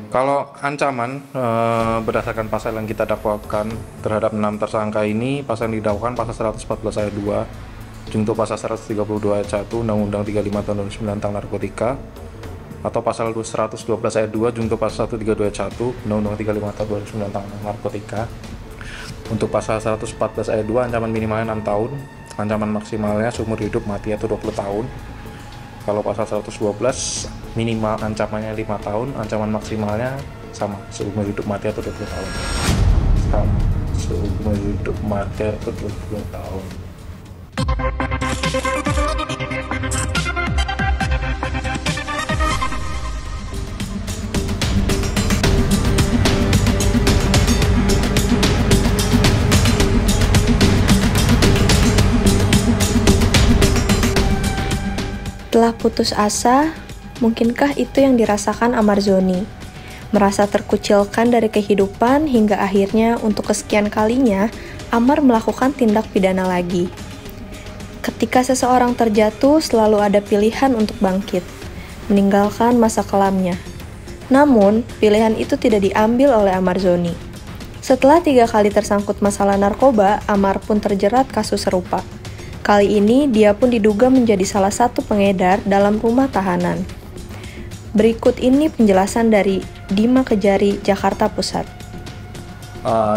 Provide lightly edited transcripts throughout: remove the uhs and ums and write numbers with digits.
Kalau ancaman berdasarkan pasal yang kita dakwakan terhadap 6 tersangka ini, pasal yang didakwakan pasal 114 ayat 2, junto pasal 132 ayat 1 Undang-Undang 35 tahun 2009 tentang narkotika, atau pasal 112 ayat 2 junto pasal 132 ayat 1 Undang-Undang 35 tahun 2009 tentang narkotika. Untuk pasal 114 ayat 2 ancaman minimalnya 6 tahun, ancaman maksimalnya seumur hidup mati atau 20 tahun. Kalau pasal 112 minimal ancamannya 5 tahun, ancaman maksimalnya sama, seumur hidup mati atau 20 tahun. Sama, seumur hidup mati atau 20 tahun. Setelah putus asa, mungkinkah itu yang dirasakan Amar Zoni? Merasa terkucilkan dari kehidupan hingga akhirnya untuk kesekian kalinya, Amar melakukan tindak pidana lagi. Ketika seseorang terjatuh, selalu ada pilihan untuk bangkit, meninggalkan masa kelamnya. Namun, pilihan itu tidak diambil oleh Amar Zoni. Setelah 3 kali tersangkut masalah narkoba, Amar pun terjerat kasus serupa. Kali ini, dia pun diduga menjadi salah satu pengedar dalam rumah tahanan. Berikut ini penjelasan dari Dima Kejari, Jakarta Pusat.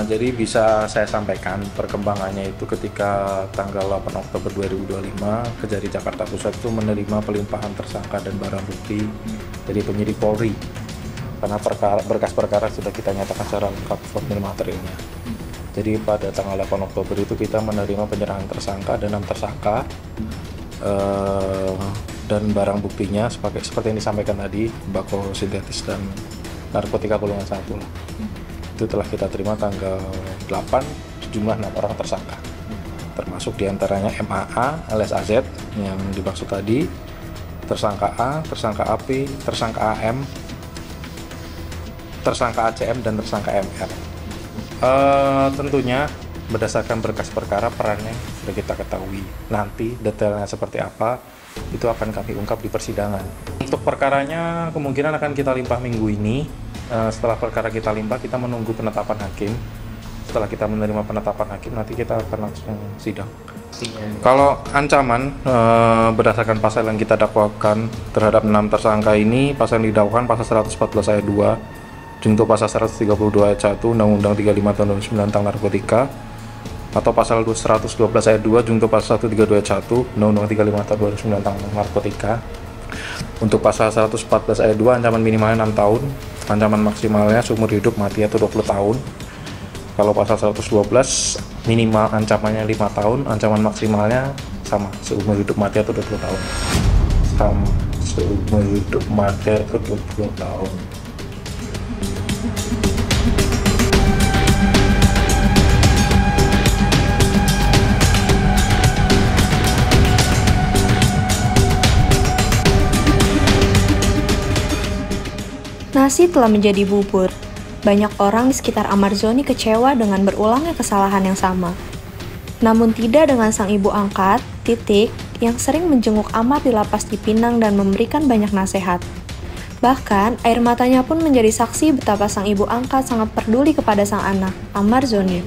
Jadi bisa saya sampaikan perkembangannya itu ketika tanggal 8 Oktober 2025, Kejari Jakarta Pusat itu menerima pelimpahan tersangka dan barang bukti dari penyidik Polri. Karena berkas perkara sudah kita nyatakan secara lengkap formil materialnya. Jadi pada tanggal 8 Oktober itu kita menerima penyerahan tersangka dan 6 tersangka dan barang buktinya seperti yang disampaikan tadi, tembakau sintetis dan narkotika golongan 1 lah. Itu telah kita terima tanggal 8, sejumlah 6 orang tersangka, termasuk diantaranya MAA alias AZ yang dimaksud tadi, tersangka A, tersangka AP, tersangka AM, tersangka ACM, dan tersangka MR. Tentunya berdasarkan berkas perkara perannya sudah kita ketahui. Nanti detailnya seperti apa itu akan kami ungkap di persidangan. Untuk perkaranya kemungkinan akan kita limpah minggu ini. Setelah perkara kita limpah, kita menunggu penetapan hakim. Setelah kita menerima penetapan hakim, nanti kita akan langsung sidang. Kalau ancaman berdasarkan pasal yang kita dakwakan terhadap 6 tersangka ini, pasal yang didakwakan pasal 114 ayat 2 junto pasal 132 ayat 1 Undang-Undang 35 tahun 2009 tentang narkotika, atau pasal 112 ayat 2 junto pasal 132 ayat 1 Undang-Undang 35 tahun 2009 tentang narkotika. Untuk pasal 114 ayat 2 ancaman minimalnya 6 tahun, ancaman maksimalnya seumur hidup mati atau 20 tahun. Kalau pasal 112 minimal ancamannya 5 tahun, ancaman maksimalnya sama, seumur hidup mati atau 20 tahun. Sama, seumur hidup mati atau 20 tahun. Nasi telah menjadi bubur. Banyak orang di sekitar Amar Zoni kecewa dengan berulangnya kesalahan yang sama. Namun tidak dengan sang ibu angkat, Titik, yang sering menjenguk Amar di lapas di Pinang dan memberikan banyak nasihat. Bahkan, air matanya pun menjadi saksi betapa sang ibu angkat sangat peduli kepada sang anak, Amar Zoni.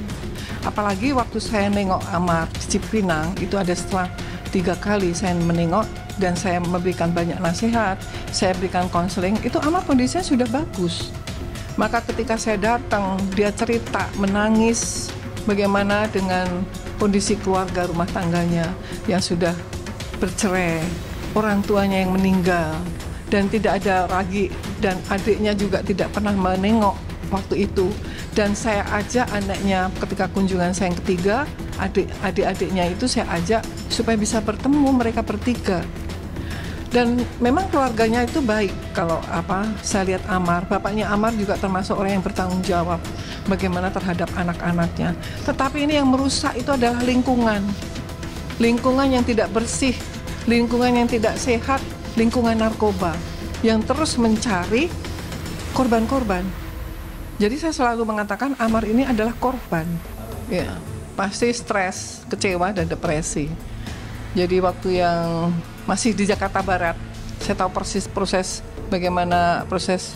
Apalagi waktu saya nengok Amar di Cipinang, itu ada setelah 3 kali saya menengok dan saya memberikan banyak nasihat, saya berikan konseling, itu Amar kondisinya sudah bagus. Maka ketika saya datang, dia cerita, menangis bagaimana dengan kondisi keluarga rumah tangganya yang sudah bercerai, orang tuanya yang meninggal, dan tidak ada lagi, dan adiknya juga tidak pernah menengok waktu itu. Dan saya ajak anaknya ketika kunjungan saya yang ketiga, adik-adiknya itu saya ajak supaya bisa bertemu mereka bertiga. Dan memang keluarganya itu baik. Kalau saya lihat Amar, bapaknya Amar juga termasuk orang yang bertanggung jawab bagaimana terhadap anak-anaknya. Tetapi ini yang merusak itu adalah lingkungan. Lingkungan yang tidak bersih, lingkungan yang tidak sehat, lingkungan narkoba yang terus mencari korban-korban. Jadi saya selalu mengatakan Amar ini adalah korban. Ya, pasti stres, kecewa, dan depresi. Jadi waktu yang masih di Jakarta Barat, saya tahu persis bagaimana proses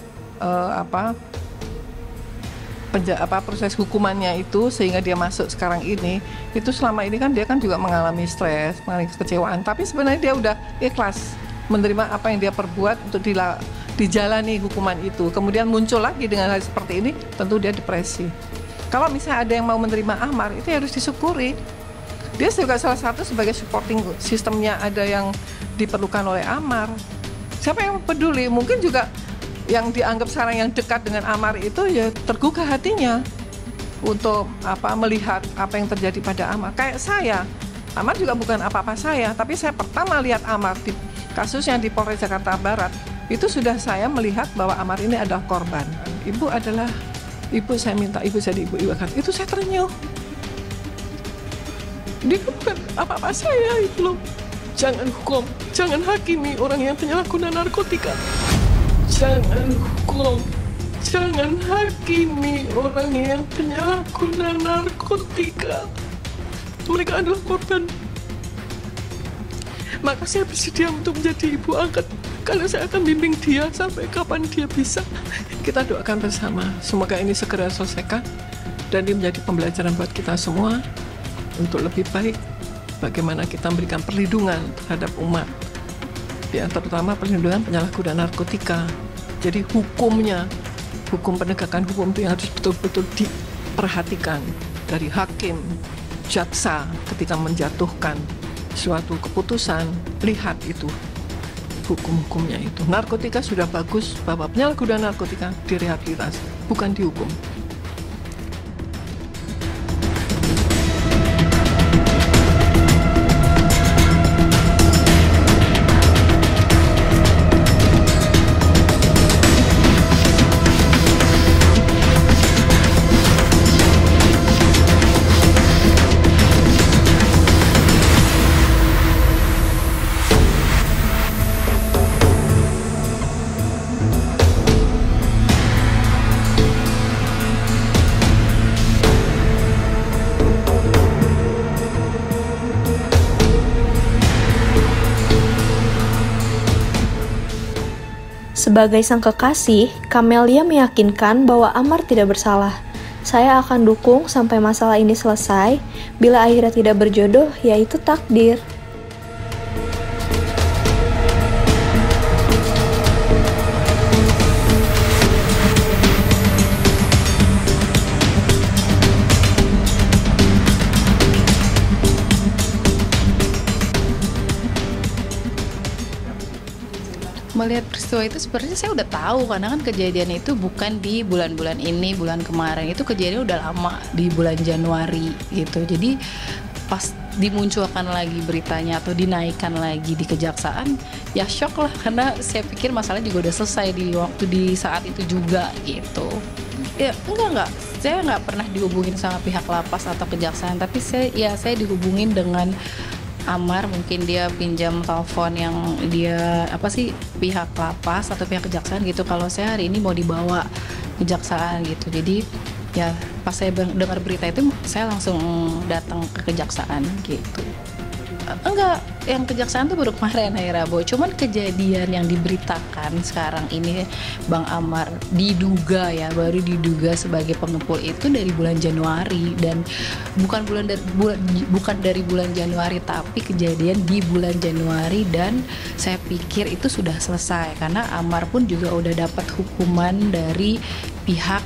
proses hukumannya itu sehingga dia masuk sekarang ini, itu selama ini kan dia kan juga mengalami stres, mengalami kekecewaan, tapi sebenarnya dia udah ikhlas menerima apa yang dia perbuat untuk dijalani hukuman itu. Kemudian muncul lagi dengan hal seperti ini, tentu dia depresi. Kalau misalnya ada yang mau menerima Amar, itu harus disyukuri. Dia juga salah satu sebagai supporting sistemnya, ada yang diperlukan oleh Amar. Siapa yang peduli? Mungkin juga yang dianggap sekarang yang dekat dengan Amar itu ya tergugah hatinya untuk melihat apa yang terjadi pada Amar. Kayak saya, Amar juga bukan apa-apa saya, tapi saya pertama lihat Amar di kasusnya di Polres Jakarta Barat, itu sudah saya melihat bahwa Amar ini adalah korban. Ibu adalah ibu, saya minta ibu jadi ibu itu saya terenyuh. Dia bukan apa-apa saya itu loh. Jangan hukum, jangan hakimi orang yang penyalahguna narkotika. Jangan hukum, jangan hakimi orang yang penyalahguna narkotika. Mereka adalah korban. Maka saya bersedia untuk menjadi ibu angkat, karena saya akan bimbing dia sampai kapan dia bisa. Kita doakan bersama, semoga ini segera selesaikan dan ini menjadi pembelajaran buat kita semua untuk lebih baik bagaimana kita memberikan perlindungan terhadap umat, ya, terutama perlindungan penyalahguna narkotika. Jadi hukumnya, hukum penegakan hukum itu harus betul-betul diperhatikan dari hakim, jaksa ketika menjatuhkan suatu keputusan, lihat itu hukum-hukumnya itu. Narkotika sudah bagus, bahwa penyalahguna narkotika direhabilitasi, bukan dihukum. Sebagai sang kekasih, Camelia meyakinkan bahwa Amar tidak bersalah. Saya akan dukung sampai masalah ini selesai. Bila akhirnya tidak berjodoh, yaitu takdir. Melihat peristiwa itu sebenarnya saya udah tahu, karena kan kejadian itu bukan di bulan-bulan ini, bulan kemarin, itu kejadian udah lama di bulan Januari gitu. Jadi pas dimunculkan lagi beritanya atau dinaikkan lagi di kejaksaan, ya shock lah, karena saya pikir masalah juga udah selesai di saat itu juga gitu. Ya enggak, saya nggak pernah dihubungin sama pihak lapas atau kejaksaan, tapi saya dihubungin dengan Amar. Mungkin dia pinjam telepon yang dia pihak lapas atau pihak kejaksaan gitu, kalau saya hari ini mau dibawa kejaksaan gitu. Jadi ya pas saya dengar berita itu saya langsung datang ke kejaksaan gitu. Enggak, yang kejaksaan tuh baru kemarin hari Rabu. Cuman kejadian yang diberitakan sekarang ini Bang Amar baru diduga sebagai pengepul itu dari bulan Januari, dan bukan dari bulan Januari, tapi kejadian di bulan Januari, dan saya pikir itu sudah selesai karena Amar pun juga udah dapat hukuman dari pihak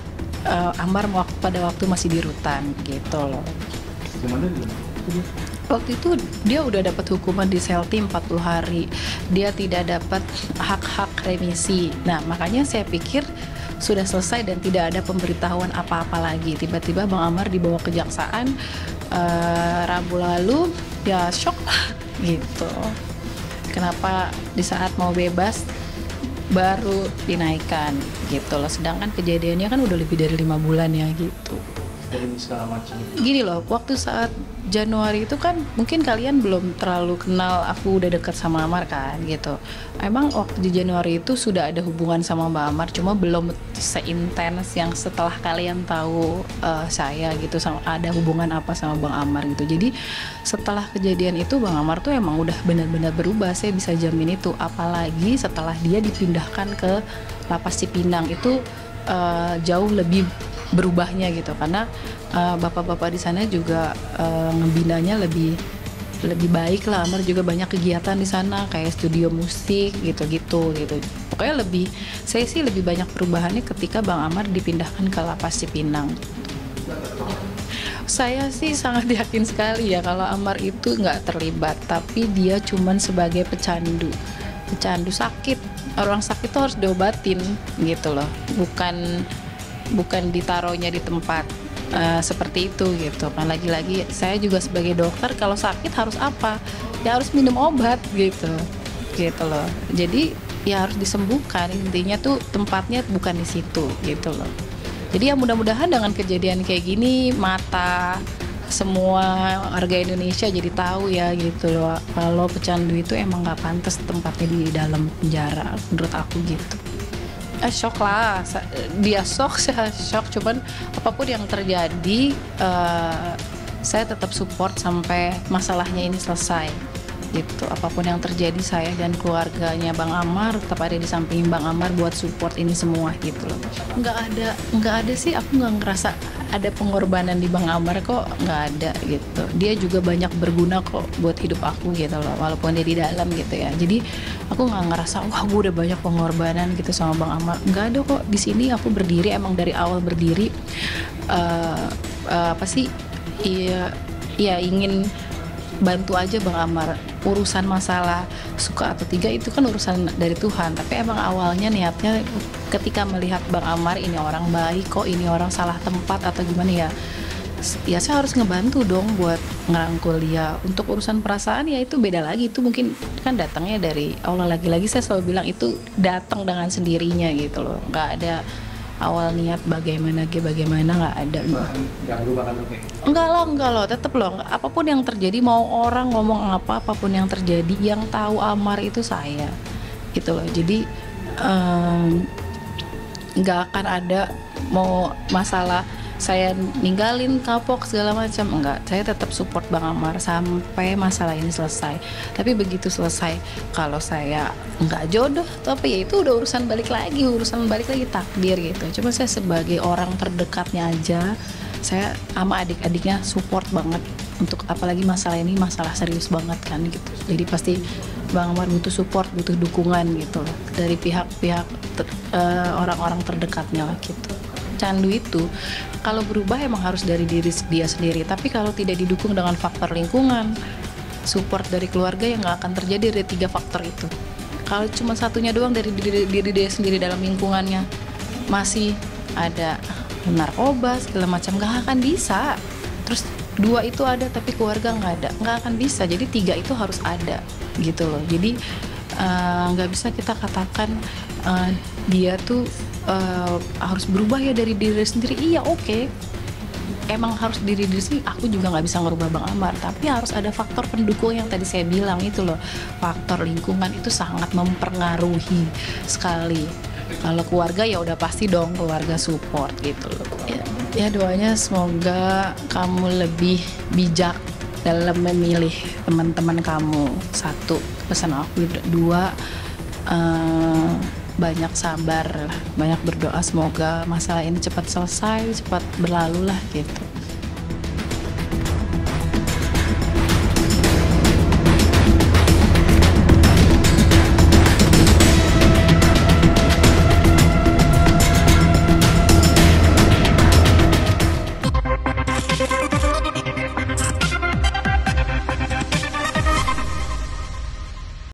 Amar pada waktu masih di rutan gitu loh. Waktu itu dia udah dapat hukuman di Selti 40 hari. Dia tidak dapat hak-hak remisi. Nah, makanya saya pikir sudah selesai dan tidak ada pemberitahuan apa-apa lagi. Tiba-tiba Bang Amar dibawa kejaksaan Rabu lalu, ya shock lah gitu. Kenapa di saat mau bebas baru dinaikkan gitu loh. Sedangkan kejadiannya kan udah lebih dari 5 bulan ya gitu. Gini loh, waktu saat Januari itu kan mungkin kalian belum terlalu kenal, aku udah deket sama Amar kan gitu. Emang waktu di Januari itu sudah ada hubungan sama Mbak Amar, cuma belum seintens yang setelah kalian tahu saya gitu, sama ada hubungan apa sama Bang Amar gitu. Jadi setelah kejadian itu Bang Amar tuh emang udah benar-benar berubah, saya bisa jamin itu. Apalagi setelah dia dipindahkan ke Lapas Cipinang itu jauh lebih berubahnya gitu, karena bapak-bapak di sana juga ngebinanya lebih baik lah. Amar juga banyak kegiatan di sana kayak studio musik gitu. Pokoknya saya sih lebih banyak perubahannya ketika Bang Amar dipindahkan ke Lapas Cipinang. Saya sih sangat yakin sekali ya kalau Amar itu nggak terlibat, tapi dia cuman sebagai pecandu sakit. Orang sakit tuh harus diobatin gitu loh, bukan ditaruhnya di tempat seperti itu gitu kan. Lagi-lagi saya juga sebagai dokter, kalau sakit harus apa ya, harus minum obat gitu loh. Jadi ya harus disembuhkan, intinya tuh tempatnya bukan di situ gitu loh. Jadi ya mudah-mudahan dengan kejadian kayak gini mata semua warga Indonesia jadi tahu ya gitu loh, kalau pecandu itu emang nggak pantas tempatnya di dalam penjara, menurut aku gitu. Shock lah, dia shock, saya shock, cuman apapun yang terjadi saya tetap support sampai masalahnya ini selesai gitu. Apapun yang terjadi, saya dan keluarganya Bang Amar tetap ada di samping Bang Amar buat support ini semua gitu loh. Nggak ada sih, aku nggak ngerasa ada pengorbanan di Bang Amar kok, nggak ada gitu. Dia juga banyak berguna kok buat hidup aku gitu loh, walaupun dia di dalam gitu ya. Jadi aku nggak ngerasa wah gue udah banyak pengorbanan gitu sama Bang Amar. Nggak ada kok. Di sini aku berdiri emang dari awal berdiri apa sih? Iya ingin bantu aja Bang Amar. Urusan masalah suka atau tidak itu kan urusan dari Tuhan, tapi emang awalnya niatnya ketika melihat Bang Amar ini orang baik kok, ini orang salah tempat atau gimana ya saya harus ngebantu dong buat ngerangkul dia. Untuk urusan perasaan ya itu beda lagi, itu mungkin kan datangnya dari Allah. Lagi-lagi saya selalu bilang itu datang dengan sendirinya gitu loh, nggak ada awal niat bagaimana nggak ada. Enggak loh, tetap loh, apapun yang terjadi, mau orang ngomong apapun yang terjadi, yang tahu Amar itu saya gitu loh. Jadi nggak akan ada mau masalah saya ninggalin kapok segala macam, enggak. Saya tetap support Bang Amar sampai masalah ini selesai. Tapi begitu selesai, kalau saya nggak jodoh, tapi ya itu udah urusan balik lagi takdir gitu. Cuma saya sebagai orang terdekatnya aja, saya sama adik-adiknya support banget. Untuk apalagi masalah ini masalah serius banget kan gitu. Jadi pasti Bang Amar butuh support, butuh dukungan gitu loh dari pihak-pihak orang-orang terdekatnya lah gitu. Candu itu kalau berubah emang harus dari diri dia sendiri, tapi kalau tidak didukung dengan faktor lingkungan, support dari keluarga, yang nggak akan terjadi dari 3 faktor itu. Kalau cuma satunya doang dari diri dia sendiri dalam lingkungannya masih ada narkoba segala macam, nggak akan bisa. Terus 2 itu ada tapi keluarga nggak akan bisa. Jadi 3 itu harus ada gitu loh. Jadi nggak bisa kita katakan dia tuh harus berubah ya dari diri sendiri. Iya oke. Emang harus diri sendiri. Aku juga nggak bisa ngerubah Bang Amar, tapi harus ada faktor pendukung yang tadi saya bilang itu loh. Faktor lingkungan itu sangat mempengaruhi sekali. Kalau keluarga ya udah pasti dong, keluarga support gitu loh. Ya doanya semoga kamu lebih bijak dalam memilih teman-teman kamu. 1, pesan aku. 2, banyak sabar, banyak berdoa, semoga masalah ini cepat selesai, cepat berlalu lah gitu.